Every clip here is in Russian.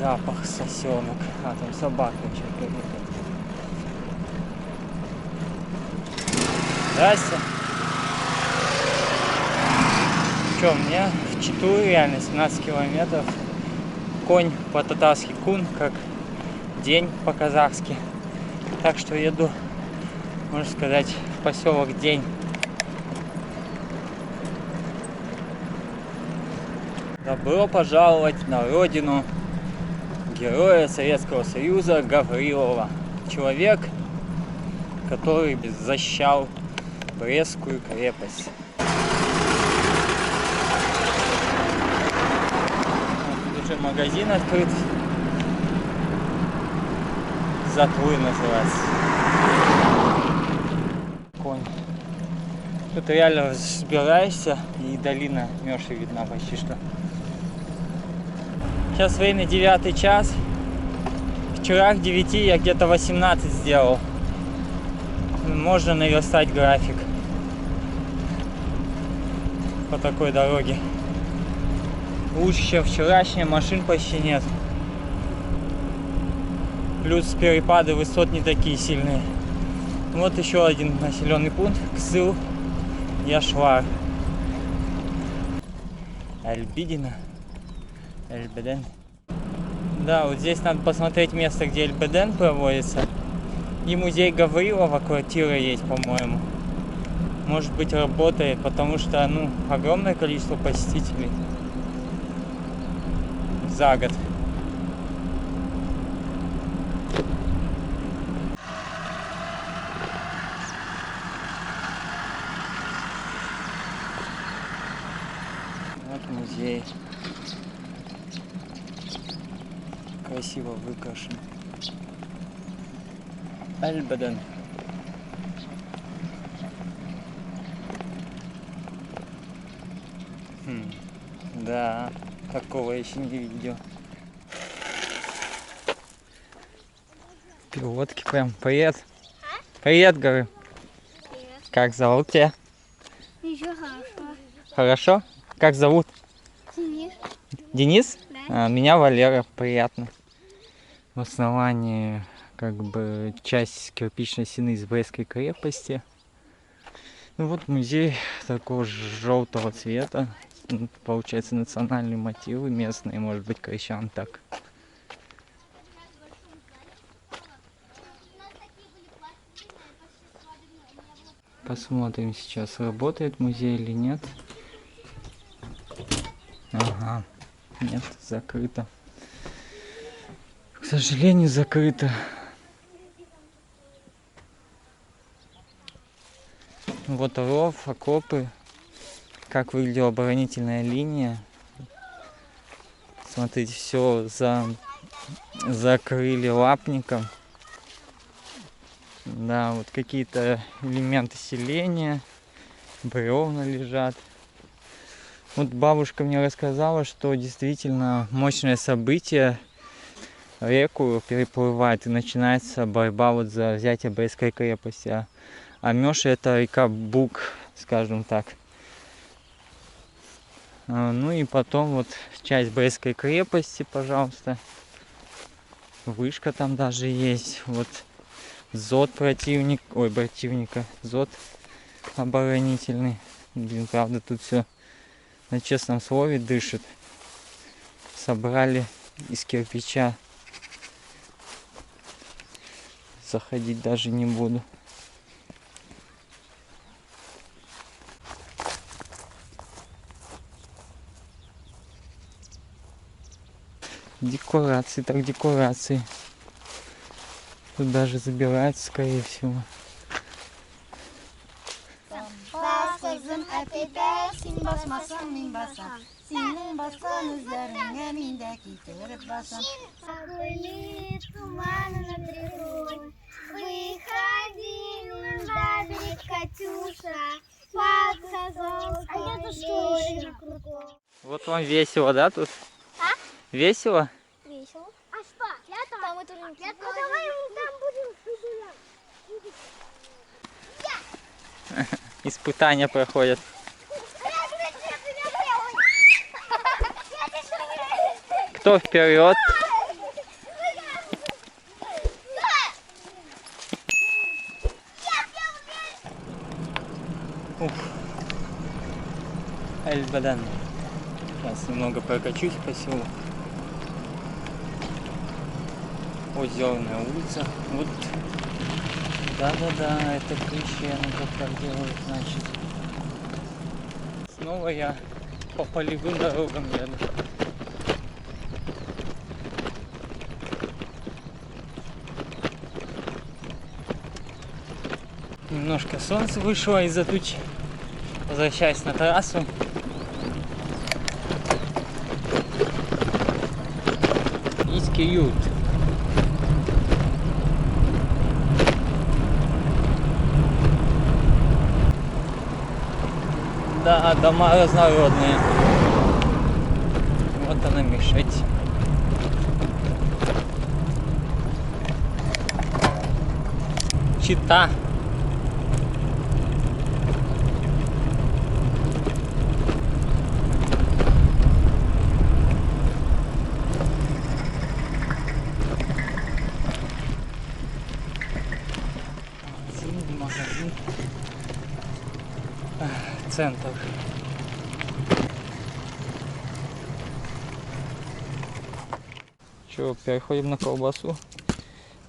Запах сосенок. А, там собака еще бегает. Здрасте. Че, мне в Читу реально 17 километров. Конь по-татарски кун, как день по-казахски. Так что еду, можно сказать, в поселок День. Добро пожаловать на родину героя Советского Союза Гаврилова. Человек, который защищал Брестскую крепость. Тут уже магазин открыт. Затлы называется. Конь. Тут реально разбираешься, и долина Мёши видна почти что. Сейчас время 9 час. Вчера к 9 я где-то 18 сделал. Можно наверстать график по такой дороге. Лучше, чем вчерашняя, машин почти нет. Плюс перепады высот не такие сильные. Вот еще один населенный пункт. Ксыл Яшвар. Эльбидина. Эльбеден. Да, вот здесь надо посмотреть место, где Эльбеден проводится. И музей Гаврилова, квартира есть, по-моему. Может быть, работает, потому что, ну, огромное количество посетителей за год. Вот музей. Красиво выкрашен. Эльбеден. Да, такого я еще не видел. Пилотки прям. Привет. Привет, говорю. Привет. Как зовут тебя? Еще хорошо. Хорошо? Как зовут? Денис. Денис? Да. Меня Валера. Приятно. В основании как бы часть кирпичной стены из Брестской крепости. Ну вот музей такого желтого цвета. Получается, национальные мотивы местные, может быть, крещан так. Посмотрим сейчас, работает музей или нет. Ага, нет, закрыто. К сожалению, закрыто. Вот ров, окопы. Как выглядела оборонительная линия. Смотрите, все закрыли лапником. Да, вот какие-то элементы селения. Бревна лежат. Вот бабушка мне рассказала, что действительно мощное событие. Реку переплывает и начинается борьба вот за взятие Брестской крепости. А Мёша — это река Буг, скажем так. Ну и потом вот часть Брестской крепости, пожалуйста. Вышка там даже есть. Вот зод противника. Зод оборонительный. Блин, правда, тут все на честном слове дышит. Собрали из кирпича. Заходить даже не буду. Декорации, так декорации. Тут даже забирается, скорее всего. Вот вам весело, да, тут? А? Весело? Весело. А что? Там мы турники. Давай там будем. Испытания проходят. Кто вперед? Ух. Эль-Бадан. Сейчас немного прокачусь по селу. Озерная улица. Вот. Да-да-да, это Крещенко так делают, значит. Снова я по полевым дорогам еду. Немножко солнце вышло из-за туч. Возвращаюсь на трассу. Искиют. Да, дома разнородные. Вот она мешать. Чита. Магазин. Центр. Че, переходим на колбасу.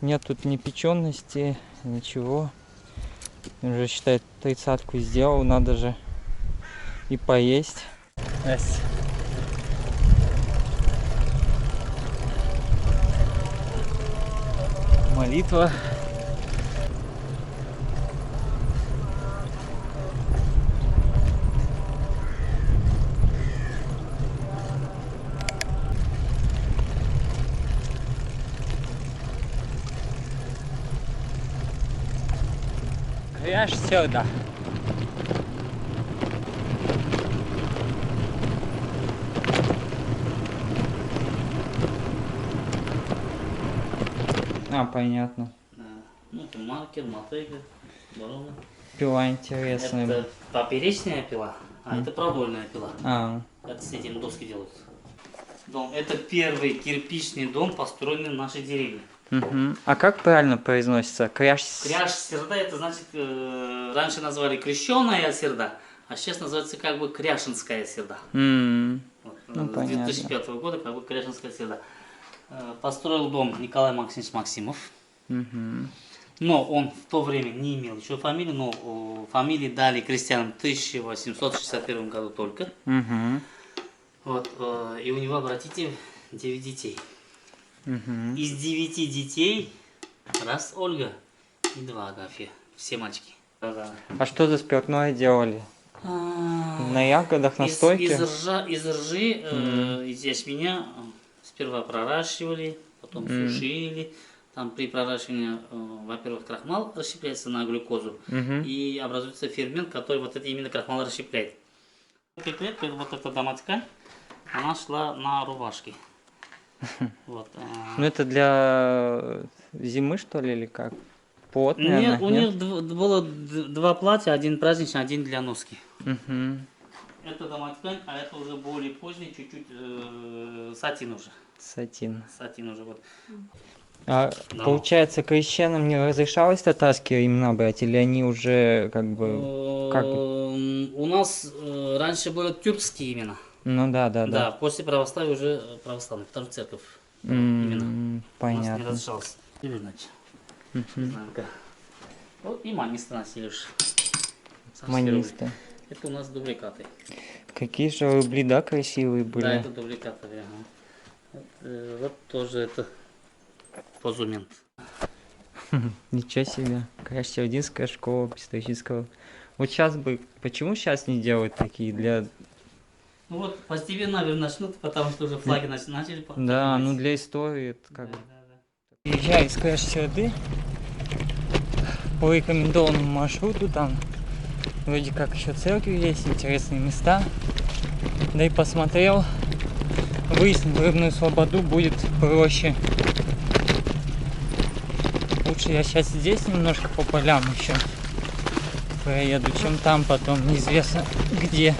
Нет тут ни печености, ничего. Уже, считай, 30-ку сделал, надо же и поесть. Здрасте. Молитва. Кряж сюда. А, понятно. Да. Ну, это маркер, мотыга, барона. Пила интересная. Это поперечная пила, а это продольная пила. А, Это с этим доски делают. Дом. Это первый кирпичный дом, построенный в нашей деревне. угу. А как правильно произносится? Кряж. Кряж серда, это значит, раньше назвали крещеная серда, а сейчас называется как бы кряшинская серда. Вот, Ну, с понятно. 2005 года как бы кряшинская серда. Построил дом Николай Максимович Максимов. Угу. Но он в то время не имел еще фамилии, но фамилии дали крестьянам в 1861 году только. Угу. Вот, и у него, обратите, 9 детей. Угу. Из 9 детей раз Ольга и 2 Агафья. Все мальчики. Да-да. А что за спиртное делали? На ягодах, на стойке? Из ржи, из ячменя сперва проращивали, потом сушили. Там при проращивании, во-первых, крахмал расщепляется на глюкозу, и образуется фермент, который вот это именно крахмал расщепляет. 5 лет вот эта дома-ткань, она шла на рубашки. Вот, Ну это для зимы, что ли, или как? Плот, наверное, нет, у них было 2 платья, один праздничный, один для носки. Угу. Это дома-ткань, а это уже более поздний, чуть-чуть сатин уже. Сатин. Сатин уже вот. А Да. получается, крещенам не разрешалось татарские имена брать, или они уже как бы... Как? У нас раньше были тюркские имена. Ну да. Да, после православия уже православный, второй церковь. Именно. У нас не Понятно. разрешалось. Или иначе. Не знаю, как. Вот и манисты носили уж. Манисты. Это у нас дубликаты. Какие же рубли, да, красивые были. Да, это дубликаты. Ага. Вот тоже это позумент. Ничего себе. Кращевдинская школа исторического. Вот сейчас бы... Почему сейчас не делают такие для... Ну вот постепенно, наверное, начнут, потому что уже флаги начали. Да, ну для истории это как бы... Да. Приезжаю из Краш-Серды по рекомендованному маршруту, там вроде как еще церкви есть, интересные места. Да и посмотрел, выяснил, Рыбную Слободу будет проще. Лучше я сейчас здесь немножко по полям еще проеду, чем там потом неизвестно где.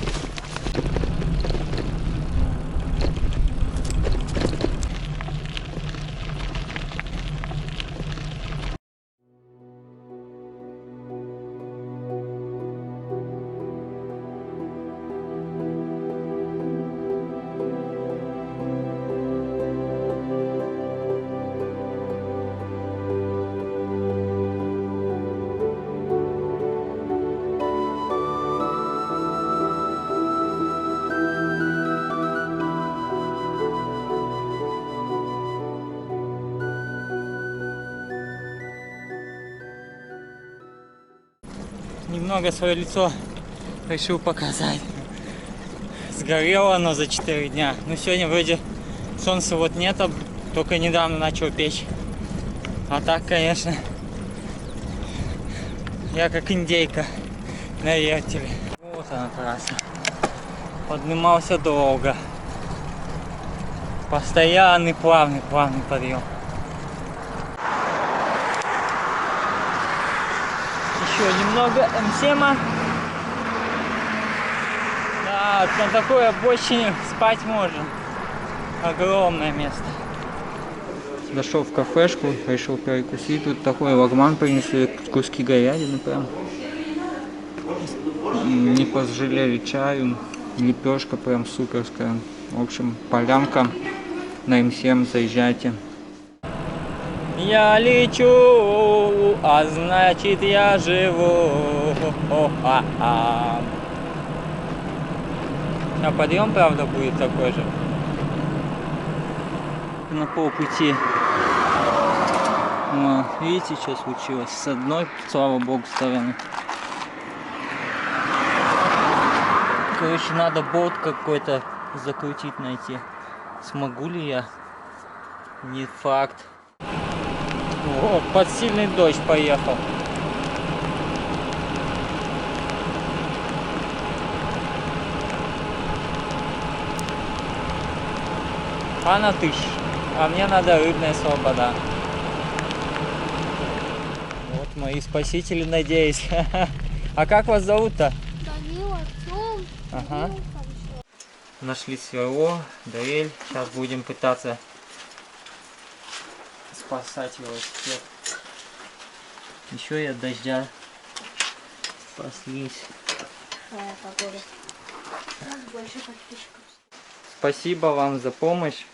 немного свое лицо решил показать. Сгорело оно за 4 дня. Ну сегодня вроде солнца вот нет, только недавно начал печь. А так, конечно, я как индейка на вертеле. Вот она трасса. Поднимался долго. Постоянный плавный подъем. Еще немного М7. Да, на такой обочине спать можно. Огромное место. Зашел в кафешку, решил перекусить. Тут такой лагман принесли, куски говядины прям. Не пожалели чаю, лепешка прям суперская. В общем, полянка на М7, заезжайте. Я лечу, а значит я живу. А подъем, правда, будет такой же. На полпути. Вот, видите, что случилось? С одной, слава богу, стороны. Короче, надо болт какой-то закрутить, найти. Смогу ли я? Не факт. О, под сильный дождь поехал. А на тысяч. А мне надо рыбная свобода. Вот мои спасители, надеюсь. А как вас зовут-то? Данила, Тём, Ага. Данилка, Нашли сверло, дрель. Сейчас будем пытаться спасать велосипед. Еще и от дождя спаслись. Какая погода. У нас больше подписчиков. Спасибо вам за помощь.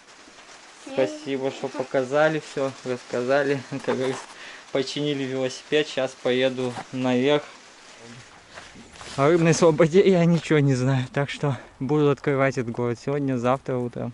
Спасибо, что показали все, рассказали. Как говорится, починили велосипед. Сейчас поеду наверх. О рыбной свободе я ничего не знаю. Так что буду открывать этот город сегодня, завтра утром.